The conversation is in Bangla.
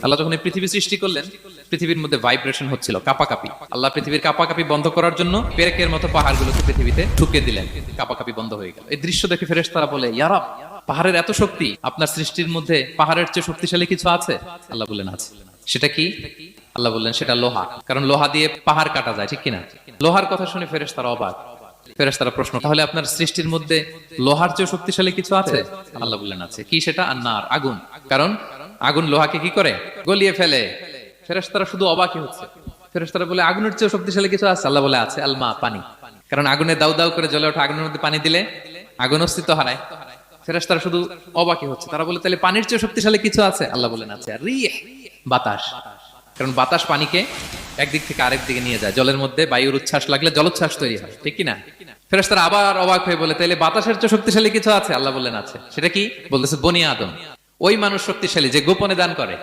আল্লাহ যখন এই পৃথিবী সৃষ্টি করলেন, পৃথিবীর মধ্যে ভাইব্রেশন হচ্ছিল, কাপাকাপি। আল্লাহ পৃথিবীর কাপাকাপি বন্ধ করার জন্য পেরেকের মতো পাহাড়গুলোকে পৃথিবীতে ঠুকে দিলেন, কাপাকাপি বন্ধ হয়ে গেল। এই দৃশ্য দেখে ফেরেশতারা বলে, ইয়া রাব, পাহাড়ের এত শক্তি, আপনার সৃষ্টির মধ্যে পাহাড়ের চেয়ে শক্তিশালী কিছু আছে? আল্লাহ বললেন আছে। সেটা কি? আল্লাহ বললেন সেটা লোহা, কারণ লোহা দিয়ে পাহাড় কাটা যায়, ঠিক কিনা? লোহার কথা শুনে ফেরেশতারা অবাক। ফেরেশতারা প্রশ্ন, তাহলে আপনার সৃষ্টির মধ্যে লোহার চেয়ে শক্তিশালী কিছু আছে? আল্লাহ বললেন আছে। কি সেটা? আন্নার, আগুন। কারণ আগুন লোহাকে কি করে? গলিয়ে ফেলে। ফেরেশতারা শুধু অবাকই হচ্ছে। ফেরেশতারা বলে, আগুনের চেয়ে শক্তিশালী কিছু আছে? আল্লাহ বলে আছে, আলমা, পানি। কারণ আগুনে দাউ দাউ করে জ্বলে ওঠা আগুনের মধ্যে পানি দিলে আগুন অস্তিত্ব হারায়। ফেরেশতারা শুধু অবাকই হচ্ছে। তারা বলে, তাহলে পানির চেয়ে শক্তিশালী কিছু আছে? আল্লাহ বলেন আছে, রিহ, বাতাস। কারণ বাতাস পানিকে একদিক থেকে আরেক দিকে নিয়ে যায়। জলের মধ্যে বায়ুর উচ্ছ্বাস লাগলে জলোচ্ছ্বাস তৈরি হয়, ঠিক কিনা? ফেরেশতারা আবার অবাক হয়ে বলে, তাহলে বাতাসের চেয়ে শক্তিশালী কিছু আছে? আল্লাহ বললেন আছে। সেটা কি? বলতেছে বনি আদম। ওই মানুষ শক্তিশালী যে গোপনে দান করে।